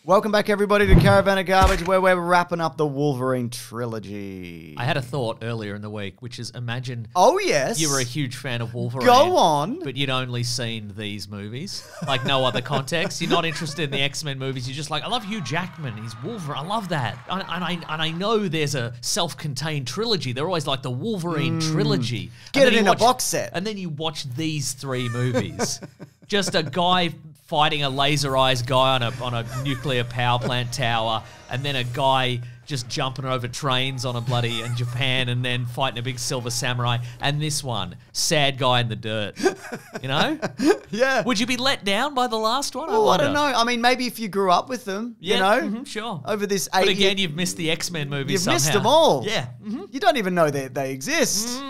Welcome back, everybody, to Caravan of Garbage, where we're wrapping up the Wolverine Trilogy. I had a thought earlier in the week, which is imagine oh, yes. you were a huge fan of Wolverine. Go on. But you'd only seen these movies, like no other context. You're not interested in the X-Men movies. You're just like, I love Hugh Jackman. He's Wolverine. I love that. And I know there's a self-contained trilogy. They're always like the Wolverine Trilogy. Get it in a box set. And then you watch these three movies. Just a guy fighting a laser-eyed guy on a nuclear power plant tower, and then a guy just jumping over trains on a bloody in Japan, and then fighting a big silver samurai. And this one, sad guy in the dirt. You know? Yeah. Would you be let down by the last one? Well, I don't know. I mean, maybe if you grew up with them, you know? Sure. Over this 8 But again, you've missed the X-Men movies You've somehow. missed them all. Yeah. You don't even know that they exist.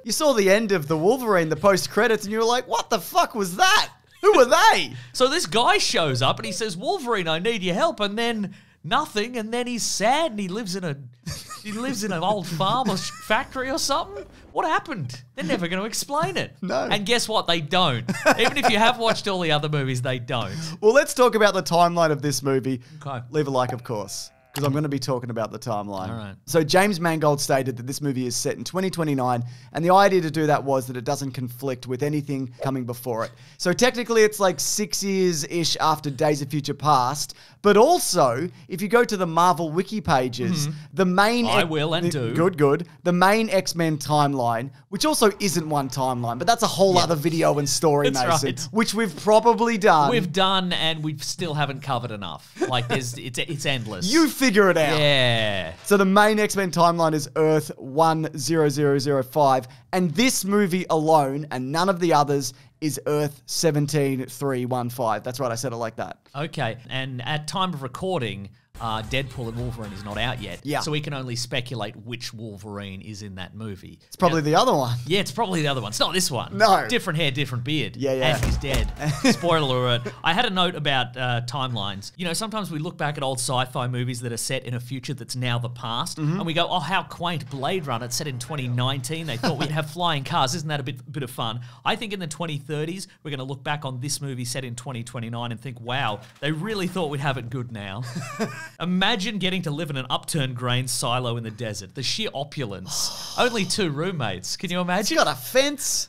You saw the end of the Wolverine, the post-credits, and you were like, what the fuck was that? Who are they? So this guy shows up and he says, Wolverine, I need your help. And then nothing. And then he's sad and he lives in an old farm or factory or something. What happened? They're never going to explain it. No. And guess what? They don't. Even if you have watched all the other movies, they don't. Well, let's talk about the timeline of this movie. Okay. Leave a like, of course, because I'm going to be talking about the timeline. All right. So James Mangold stated that this movie is set in 2029, and the idea to do that was that it doesn't conflict with anything coming before it. So technically it's like 6 years-ish after Days of Future Past, but also, if you go to the Marvel wiki pages, the main... I will and do. Good. The main X-Men timeline, which also isn't one timeline, but that's a whole other video and story, That's Mason, right. which we've probably done. We've done and we still haven't covered enough. Like it's endless. You figure it out. Yeah. So the main X-Men timeline is Earth 10005, and this movie alone, and none of the others, is Earth 17315. That's right, I said it like that. Okay, and at time of recording, Deadpool and Wolverine is not out yet. Yeah. So we can only speculate which Wolverine is in that movie. It's probably the other one. Yeah, it's probably the other one. It's not this one. No. Different hair, different beard. Yeah. And he's dead. Spoiler alert. I had a note about timelines. You know, sometimes we look back at old sci-fi movies that are set in a future that's now the past, and we go, oh, how quaint. Blade Runner, it's set in 2019. They thought we'd have flying cars. Isn't that a bit of fun? I think in the 2030s, we're going to look back on this movie set in 2029 and think, wow, they really thought we'd have it good now. Imagine getting to live in an upturned grain silo in the desert. The sheer opulence. Only 2 roommates. Can you imagine? It's got a fence.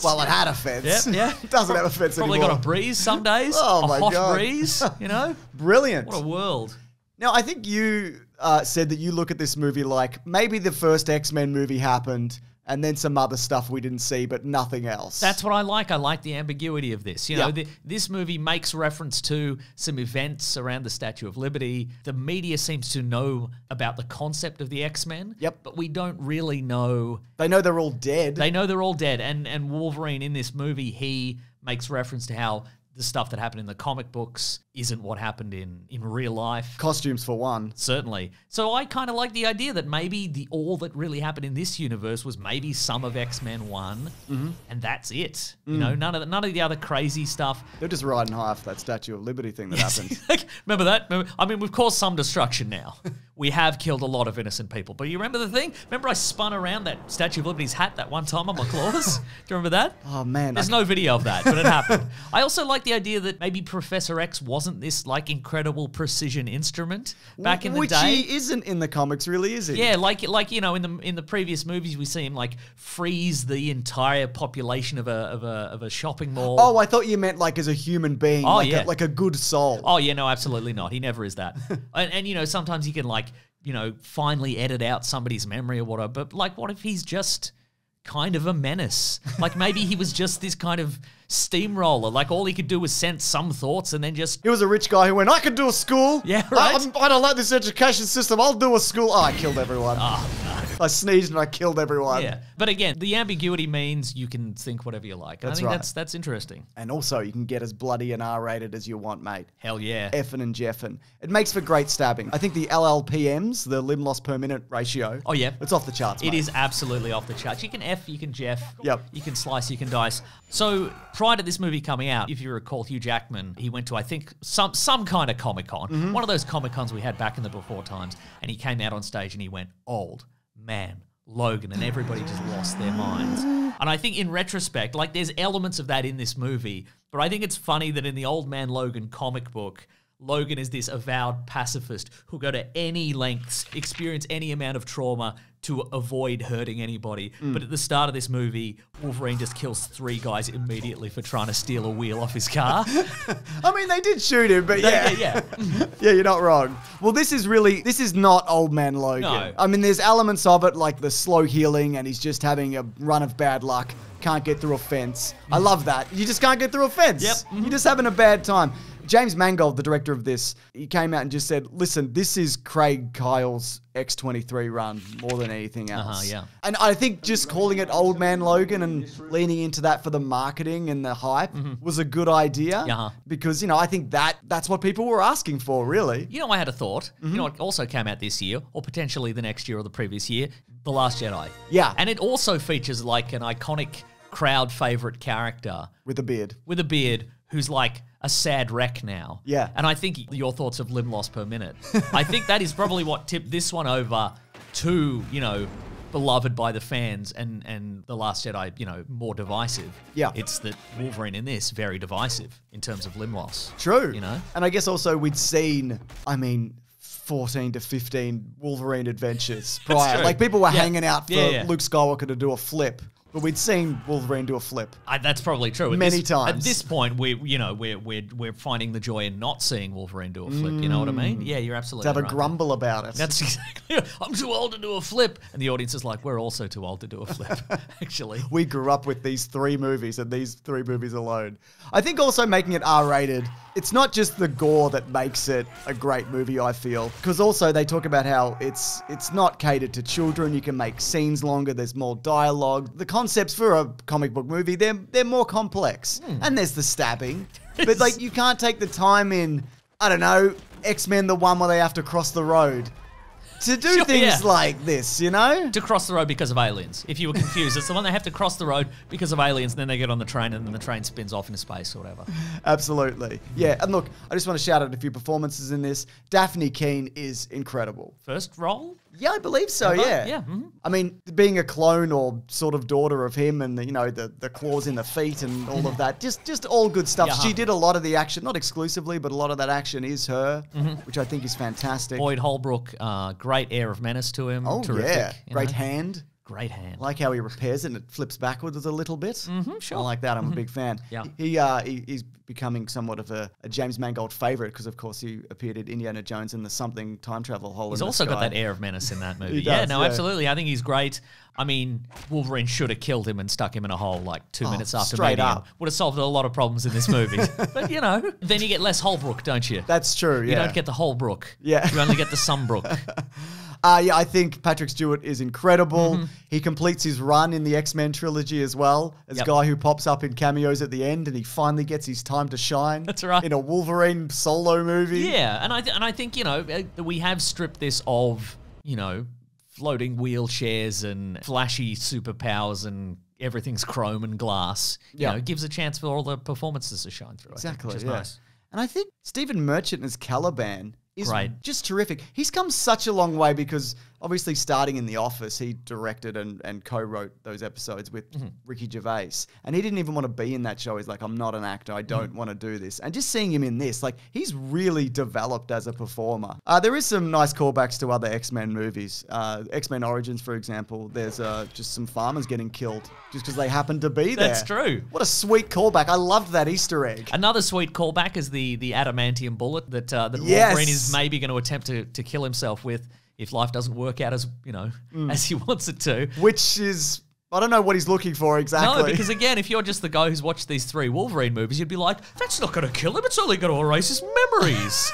Well, it had a fence. Yeah. It doesn't have a fence Probably anymore. got a breeze some days. Oh, a my hot God. breeze, you know? Brilliant. What a world. Now, I think you said that you look at this movie like maybe the first X-Men movie happened and then some other stuff we didn't see, but nothing else. That's what I like. I like the ambiguity of this. You know, Yeah. this movie makes reference to some events around the Statue of Liberty. The media seems to know about the concept of the X-Men. Yep. But we don't really know. They know they're all dead. They know they're all dead. And Wolverine in this movie, he makes reference to how the stuff that happened in the comic books isn't what happened in real life. Costumes for one. Certainly. So I kind of like the idea that maybe all that really happened in this universe was maybe some of X-Men 1, and that's it. You know, none of the other crazy stuff. They're just riding high off that Statue of Liberty thing that happened. Remember that? I mean, we've caused some destruction now. We have killed a lot of innocent people. But you remember the thing? Remember I spun around that Statue of Liberty's hat that one time on my claws? Do you remember that? Oh, man. There's no video of that, but it happened. I also like the idea that maybe Professor X wasn't this, like, incredible precision instrument back in the Which day. he isn't in the comics, really, is he? Yeah, like you know, in the previous movies, we see him like freeze the entire population of a shopping mall. Oh, I thought you meant like as a human being. Oh, like yeah. like a good soul. Oh yeah, no, absolutely not. He never is that. and you know, sometimes he can like, you know, finally edit out somebody's memory or whatever. But like, what if he's just kind of a menace? Like maybe he was just this kind of steamroller. Like all he could do was sense some thoughts and then just... He was a rich guy who went, I can do a school. Yeah, right. I don't like this education system. I'll do a school. Oh, I killed everyone. Oh, no. I sneezed and I killed everyone. Yeah. But again, the ambiguity means you can think whatever you like. And That's I think right. that's interesting. And also, you can get as bloody and R-rated as you want, mate. Hell yeah. Effing and jeffing. It makes for great stabbing. I think the LLPMs, the limb loss per minute ratio. Oh, yeah. It's off the charts, It mate. is absolutely off the charts. You can F, you can Jeff. Yep. You can slice, you can dice. So prior to this movie coming out, if you recall, Hugh Jackman, he went to, I think, some kind of Comic-Con. One of those Comic-Cons we had back in the before times. And he came out on stage and he went, old man Logan, and everybody just lost their minds. And I think in retrospect, like there's elements of that in this movie, but I think it's funny that in the Old Man Logan comic book, Logan is this avowed pacifist who'll go to any lengths, experience any amount of trauma to avoid hurting anybody. But at the start of this movie, Wolverine just kills 3 guys immediately for trying to steal a wheel off his car. I mean, they did shoot him, but yeah. Yeah. Yeah, you're not wrong. Well, this is not Old Man Logan. No. I mean, there's elements of it, like the slow healing, and he's just having a run of bad luck. Can't get through a fence. I love that. You just can't get through a fence. Yep. You're just having a bad time. James Mangold, the director of this, he came out and just said, listen, this is Craig Kyle's X-23 run more than anything else. Yeah. And I think just calling it Old Man Logan and leaning into that for the marketing and the hype was a good idea. Because, I think that's what people were asking for, really. I had a thought. It also came out this year, or potentially the next year or the previous year, The Last Jedi. Yeah. And it also features like an iconic crowd favorite character. With a beard. Who's like a sad wreck now. Yeah. And I think your thoughts of limb loss per minute. I think that is probably what tipped this one over to, beloved by the fans and The Last Jedi, more divisive. Yeah. It's that Wolverine in this, very divisive in terms of limb loss. True. And I guess also we'd seen, 14 to 15 Wolverine adventures prior. true. Like people were hanging out for Yeah. Luke Skywalker to do a flip. But we'd seen Wolverine do a flip. That's probably true. Many times. At this point, we're finding the joy in not seeing Wolverine do a flip. You know what I mean? Yeah, you're absolutely To have right. a grumble about it. That's exactly it. I'm too old to do a flip. And the audience is like, we're also too old to do a flip, actually. We grew up with these 3 movies and these 3 movies alone. I think also making it R-rated, it's not just the gore that makes it a great movie, I feel. Because also they talk about how it's not catered to children. You can make scenes longer. There's more dialogue. The concepts for a comic book movie, they're more complex. And there's the stabbing. But like you can't take the time in, I don't know, X-Men, the one where they have to cross the road. To do things like this, To cross the road because of aliens. If you were confused, it's the one they have to cross the road because of aliens, and then they get on the train, and then the train spins off into space or whatever. Absolutely. Yeah, and look, I just want to shout out a few performances in this. Daphne Keane is incredible. First role? Yeah, I believe so, Ever? yeah. Yeah. I mean, being a clone or sort of daughter of him and, the claws in the feet and all of that, just all good stuff. She did a lot of the action, not exclusively, but a lot of that action is her, which I think is fantastic. Boyd Holbrook, great air of menace to him. Oh, Terrific, yeah. Great hand. Great hand. I like how he repairs it and it flips backwards a little bit. Sure. I like that. I'm a big fan. Yeah. He's becoming somewhat of a James Mangold favorite because, of course, he appeared in Indiana Jones and the something time travel hole He's in the also sky. got that air of menace in that movie. He does, yeah, yeah. absolutely. I think he's great. I mean, Wolverine should have killed him and stuck him in a hole like 2 minutes after straight meeting him. up. Would have solved a lot of problems in this movie. But, then you get less Holbrook, don't you? That's true, yeah. You don't get the Holbrook. Yeah. You only get the Sunbrook. I think Patrick Stewart is incredible. He completes his run in the X-Men trilogy as well, as a guy who pops up in cameos at the end, and he finally gets his time to shine. That's right. In a Wolverine solo movie. Yeah, and I think, we have stripped this of, floating wheelchairs and flashy superpowers and everything's chrome and glass. It gives a chance for all the performances to shine through. Exactly, which is nice. And I think Stephen Merchant as Caliban is Great. just terrific. He's come such a long way because obviously starting in The Office, he directed and co-wrote those episodes with Ricky Gervais. And he didn't even want to be in that show. He's like, I'm not an actor. I don't want to do this. And just seeing him in this, like, he's really developed as a performer. There is some nice callbacks to other X-Men movies. X-Men Origins, for example, there's just some farmers getting killed just because they happen to be there. That's true. What a sweet callback. I loved that Easter egg. Another sweet callback is the adamantium bullet that Yes. Wolverine is maybe going to attempt to kill himself with if life doesn't work out as as he wants it to. Which is, I don't know what he's looking for exactly. No, because again, if you're just the guy who's watched these 3 Wolverine movies, you'd be like, that's not going to kill him. It's only going to erase his memories.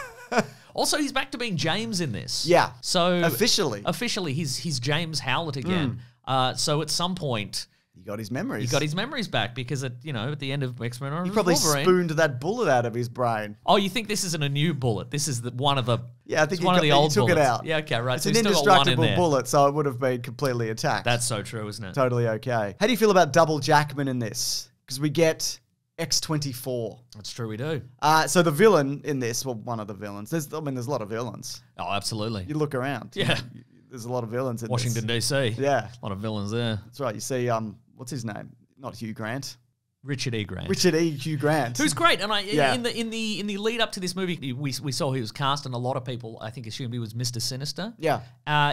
Also, he's back to being James in this. Yeah. So Officially, he's James Howlett again. So at some point, he got his memories. he got his memories back because at the end of X-Men Origins, He probably Wolverine. spooned that bullet out of his brain. Oh, you think this isn't a new bullet? This is one of the. Yeah, I think it's one of the he old took bullets. it out. Yeah, okay, right. It's So an he's still got one in indestructible there. bullet, so it would have been completely attacked. That's so true, isn't it? totally okay. How do you feel about Double Jackman in this? Because we get X-24. That's true, we do. So the villain in this, well, one of the villains. There's a lot of villains. Oh, absolutely. You look around. Yeah. There's a lot of villains in Washington, this. D.C. Yeah. A lot of villains there. That's right. You see, what's his name? Not Hugh Grant. Richard E. Grant. Richard E. Hugh Grant. Who's great, and Yeah. in the lead up to this movie, we saw he was cast, and a lot of people I think assumed he was Mr. Sinister. Yeah.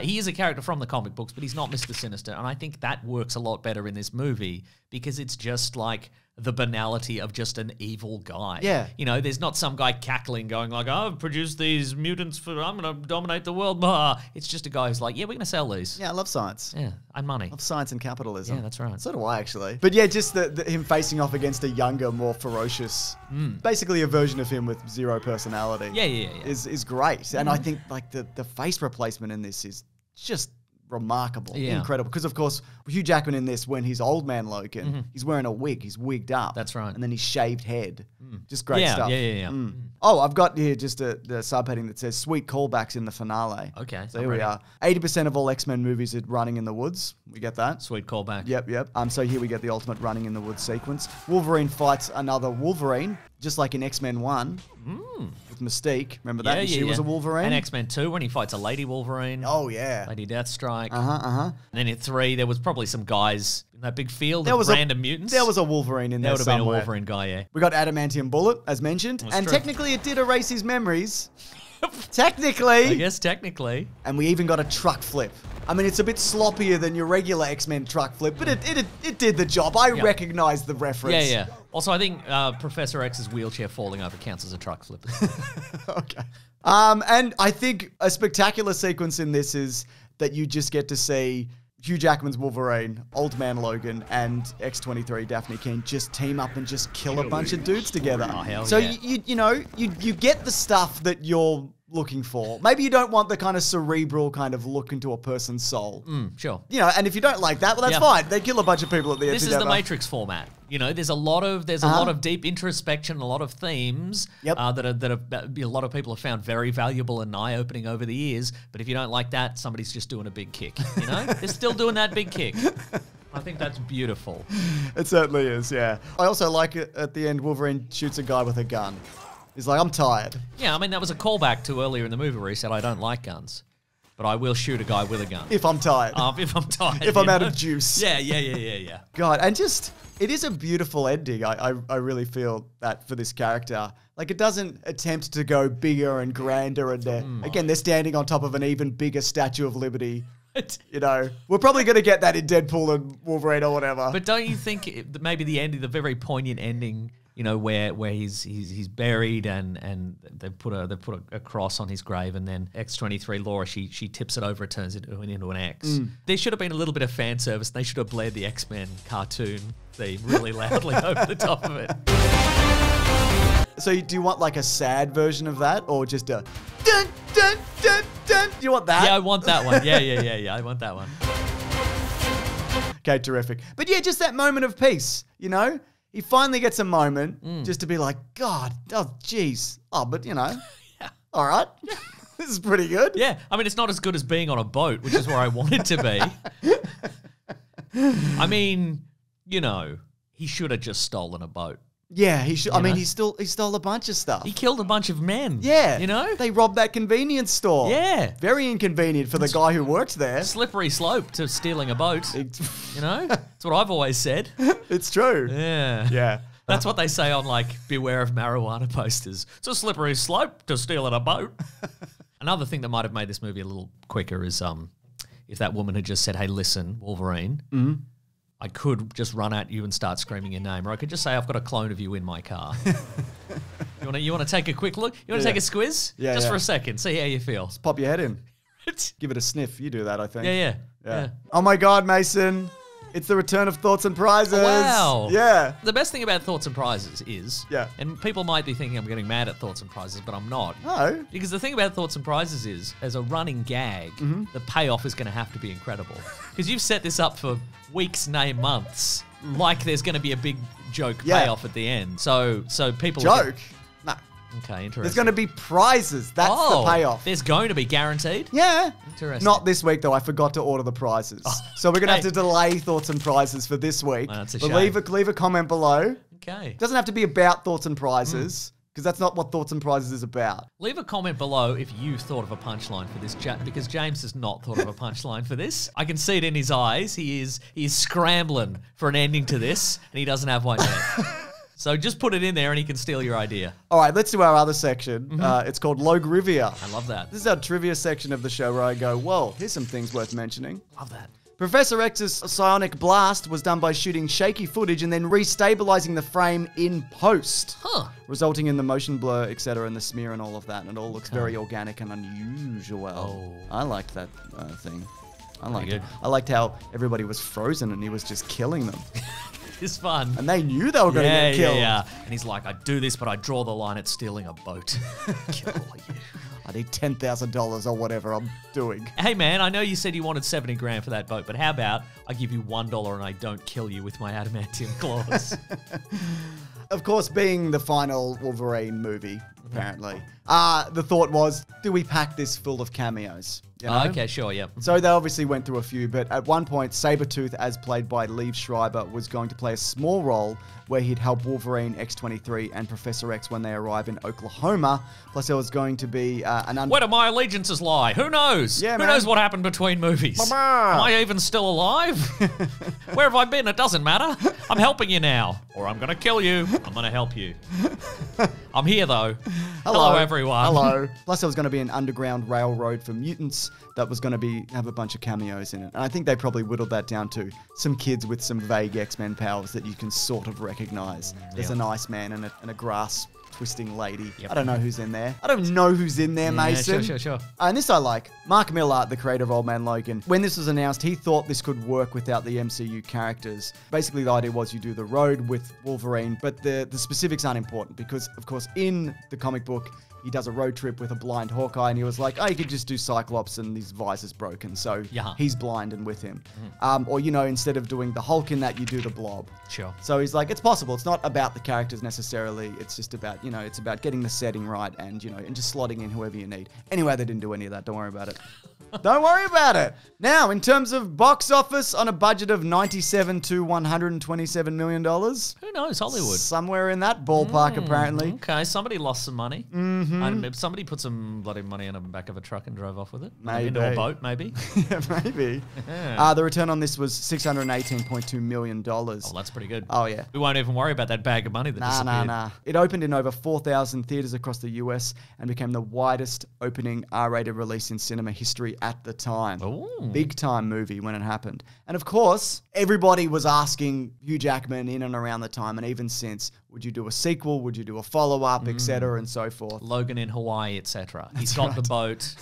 He is a character from the comic books, but he's not Mr. Sinister, and I think that works a lot better in this movie because it's just like the banality of just an evil guy. Yeah. You know, there's not some guy cackling going like, "Oh, I've produced these mutants I'm going to dominate the world." Blah. It's just a guy who's like, "Yeah, we're going to sell these." Yeah, I love science. Yeah, and money. I love science and capitalism. Yeah, that's right. So do I, actually. But yeah, just him facing off against a younger, more ferocious, basically a version of him with zero personality. Yeah. Is great. And I think like the face replacement in this is just remarkable, incredible. Because of course, Hugh Jackman in this, when he's old man Logan, he's wearing a wig, he's wigged up. That's right. And then his shaved head. Just great stuff. Yeah. Oh, I've got here just the subheading that says sweet callbacks in the finale. Okay. So here we are. 80% of all X-Men movies are running in the woods. We get that. Sweet callback. Yep. So here we get the ultimate running in the woods sequence. Wolverine fights another Wolverine, just like in X-Men 1 with Mystique. Remember that? She was a Wolverine. And X-Men 2 when he fights a Lady Wolverine. Oh, yeah. Lady Deathstrike. And then in 3, there was probably some guys in that big field of random mutants. There was a Wolverine in there would have been a somewhere. Wolverine guy, yeah. We got Adamantium Bullet, as mentioned. That's And true. technically it did erase his memories. Technically. I guess technically. And we even got a truck flip. I mean, it's a bit sloppier than your regular X-Men truck flip, but it did the job. I recognize the reference. Yeah. Also, I think Professor X's wheelchair falling over counts as a truck flip. Okay. And I think a spectacular sequence in this is that you just get to see Hugh Jackman's Wolverine, Old Man Logan, and X-23 Daphne Keane just team up and just kill a bunch of dudes together. Oh, hell so yeah. you get the stuff that you're looking for. Maybe you don't want the kind of cerebral kind of look into a person's soul. Sure. You know, and if you don't like that, well, that's fine. They kill a bunch of people at the end. This is the Matrix format. You know, there's a lot of deep introspection, a lot of themes that a lot of people have found very valuable and eye-opening over the years. But if you don't like that, somebody's just doing a big kick. You know, they're still doing that big kick. I think that's beautiful. It certainly is. Yeah. I also like it at the end. Wolverine shoots a guy with a gun. He's like, I'm tired. Yeah, I mean, that was a callback to earlier in the movie where he said, I don't like guns, but I will shoot a guy with a gun. If I'm tired. If I'm tired. If I'm out of juice. Yeah. God, and just, it is a beautiful ending. I really feel that for this character. Like, it doesn't attempt to go bigger and grander. And again, they're standing on top of an even bigger Statue of Liberty. You know, we're probably going to get that in Deadpool and Wolverine or whatever. But don't you think maybe the ending, the very poignant ending, you know, where he's buried and they put a cross on his grave, and then X-23 Laura she tips it over, it turns it into an X. There should have been a little bit of fan service. They should have blared the X-Men cartoon theme really loudly over the top of it. So do you want like a sad version of that, or just a dun dun dun dun? Do you want that? Yeah, I want that one. Yeah. I want that one. Okay, terrific. But yeah, just that moment of peace, you know? He finally gets a moment just to be like, God, oh, jeez. Oh, but, you know, all right. This is pretty good. Yeah, I mean, it's not as good as being on a boat, which is where I wanted to be. I mean, you know, he should have just stolen a boat. Yeah, he should. I mean, he stole a bunch of stuff. He killed a bunch of men. Yeah. You know? They robbed that convenience store. Yeah. Very inconvenient for the guy who worked there. Slippery slope to stealing a boat. You know? That's what I've always said. It's true. Yeah. Yeah. That's what they say on, like, beware of marijuana posters. It's a slippery slope to stealing a boat. Another thing that might have made this movie a little quicker is if that woman had just said, hey, listen, Wolverine, I could just run at you and start screaming your name, or I could just say I've got a clone of you in my car. You want to take a quick look? You want to take a squiz? Yeah, just for a second, see how you feel. Pop your head in. Give it a sniff. You do that, I think. Yeah. Oh my God, Mason. It's the return of Thoughts and Prizes. Wow. Yeah. The best thing about Thoughts and Prizes is, and people might be thinking I'm getting mad at Thoughts and Prizes, but I'm not. No. Because the thing about Thoughts and Prizes is, as a running gag, the payoff is going to have to be incredible. Because you've set this up for weeks, nay, months, like there's going to be a big joke payoff at the end. So people... Joke? No. Okay, interesting. There's going to be prizes. That's the payoff. There's going to be guaranteed? Yeah. Interesting. Not this week, though. I forgot to order the prizes. So we're going to have to delay Thoughts and Prizes for this week. Well, that's a but shame. leave a comment below. Okay. Doesn't have to be about Thoughts and Prizes. because that's not what Thoughts and Prizes is about. Leave a comment below if you've thought of a punchline for this, because James has not thought of a punchline for this. I can see it in his eyes. He is scrambling for an ending to this, and he doesn't have one yet. So just put it in there and he can steal your idea. All right, let's do our other section. It's called Logrivia. I love that. This is our trivia section of the show where I go, whoa, here's some things worth mentioning. Love that. Professor X's psionic blast was done by shooting shaky footage and then restabilizing the frame in post, resulting in the motion blur, etc., and the smear and all of that. And it all looks very organic and unusual. Oh. I liked that thing. I liked it. good. I liked how everybody was frozen and he was just killing them. It's fun. And they knew they were going to get killed. Yeah. And he's like, I do this, but I draw the line at stealing a boat. Kill you. I need $10,000 or whatever I'm doing. Hey man, I know you said you wanted 70 grand for that boat, but how about I give you $1 and I don't kill you with my adamantium claws? Of course, being the final Wolverine movie, apparently, the thought was, do we pack this full of cameos? You know? Okay, sure, yep. So they obviously went through a few, but at one point, Sabretooth, as played by Liev Schreiber, was going to play a small role where he'd help Wolverine, X-23, and Professor X when they arrive in Oklahoma. Plus, there was going to be Where do my allegiances lie? Who knows? Yeah, Who man. knows what happened between movies? Mama. Am I even still alive? Where have I been? It doesn't matter. I'm helping you now. Or I'm going to kill you. I'm going to help you. I'm here, though. Hello, everyone. Hello. Plus, there was going to be an underground railroad for mutants that was going to have a bunch of cameos in it. And I think they probably whittled that down to some kids with some vague X-Men powers that you can sort of recognize. There's an Iceman and a grass twisting lady. Yep. I don't know who's in there. I don't know who's in there, Mason. Sure. And this I like. Mark Millar, the creator of Old Man Logan, when this was announced, he thought this could work without the MCU characters. Basically, the idea was you do the road with Wolverine, but the specifics aren't important because, of course, in the comic book, he does a road trip with a blind Hawkeye, and he was like, oh, you could just do Cyclops, and his visor's broken, so he's blind and with him. Or, instead of doing the Hulk in that, you do the Blob. Sure. So he's like, it's possible. It's not about the characters necessarily. It's just about, it's about getting the setting right and, and just slotting in whoever you need. Anyway, they didn't do any of that. Don't worry about it. Don't worry about it. Now, in terms of box office, on a budget of $97 to $127 million. Who knows? Hollywood. Somewhere in that ballpark, apparently. Okay, somebody lost some money. Mm-hmm. Somebody put some bloody money in the back of a truck and drove off with it. Maybe. Into a boat, maybe. Yeah, maybe. The return on this was $618.2 million. Oh, that's pretty good. Oh, yeah. We won't even worry about that bag of money that disappeared. Nah. It opened in over 4,000 theaters across the US and became the widest opening R-rated release in cinema history at the time. Ooh. Big time movie when it happened. And of course, everybody was asking Hugh Jackman in and around the time, and even since, would you do a sequel? Would you do a follow-up, etc., and so forth? Logan in Hawaii, etc. He's got the boat.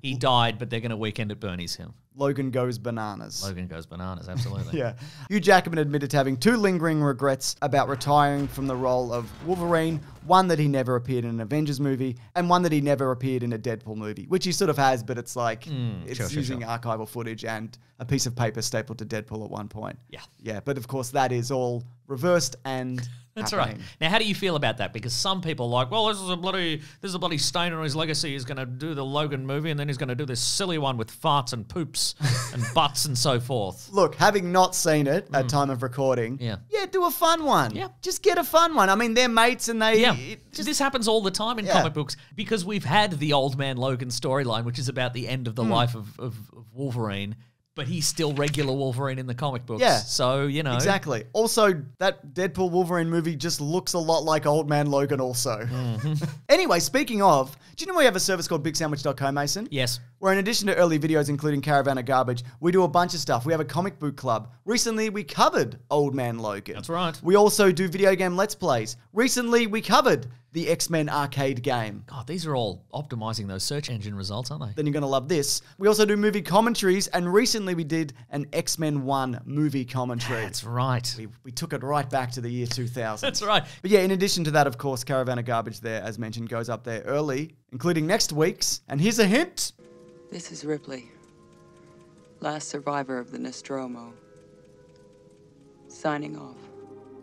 He died, but they're going to weekend at Bernie's him. Logan goes bananas. Logan goes bananas, absolutely. Yeah. Hugh Jackman admitted to having two lingering regrets about retiring from the role of Wolverine. One that he never appeared in an Avengers movie, and one that he never appeared in a Deadpool movie, which he sort of has, but it's like, it's using archival footage and a piece of paper stapled to Deadpool at one point. Yeah. Yeah, but of course that is all reversed and That's happening. right. Now, how do you feel about that? Because some people are like, well, this is a bloody stain on his legacy. He's going to do the Logan movie, and then he's going to do this silly one with farts and poops and butts and so forth. Look, having not seen it at time of recording, do a fun one. Yeah. Just get a fun one. I mean, they're mates and they... Yeah. This happens all the time in comic books because we've had the Old Man Logan storyline, which is about the end of the life of Wolverine. But he's still regular Wolverine in the comic books. Yeah. So, Exactly. Also, that Deadpool Wolverine movie just looks a lot like Old Man Logan also. Anyway, speaking of, do you know we have a service called BigSandwich.co, Mason? Yes. Where in addition to early videos, including Caravan of Garbage, we do a bunch of stuff. We have a comic book club. Recently, we covered Old Man Logan. That's right. We also do video game Let's Plays. Recently, we covered the X-Men arcade game. God, these are all optimizing those search engine results, aren't they? Then you're going to love this. We also do movie commentaries, and recently we did an X-Men 1 movie commentary. That's right. We took it right back to the year 2000. That's right. But yeah, in addition to that, of course, Caravan of Garbage there, as mentioned, goes up there early, including next week's. And here's a hint. This is Ripley, last survivor of the Nostromo. Signing off.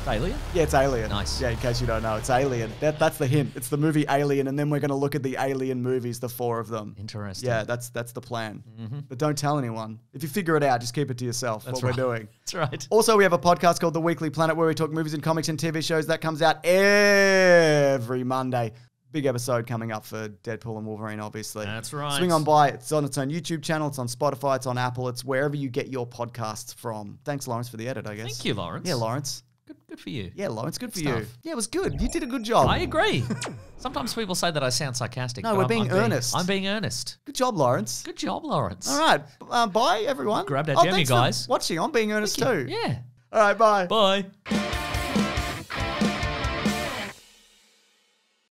Alien? Yeah, it's Alien. Nice. Yeah, in case you don't know, it's Alien. That's the hint. It's the movie Alien, and then we're going to look at the Alien movies, the 4 of them. Interesting. Yeah, that's the plan. But don't tell anyone. If you figure it out, just keep it to yourself, what we're doing. That's right. Also, we have a podcast called The Weekly Planet where we talk movies and comics and TV shows. That comes out every Monday. Big episode coming up for Deadpool and Wolverine, obviously. That's right. Swing on by. It's on its own YouTube channel. It's on Spotify. It's on Apple. It's wherever you get your podcasts from. Thanks, Lawrence, for the edit, I guess. Thank you, Lawrence. Yeah, Lawrence. Good for you. Yeah, Lawrence, good for stuff. you. Yeah, it was good. You did a good job. I agree. Sometimes people say that I sound sarcastic. No, but we're I'm being earnest. I'm being earnest. Good job, Lawrence. Good job, Lawrence. All right. Bye, everyone. Grab that gem, you thanks for guys. watching. I'm being earnest too. Yeah. All right, bye. Bye.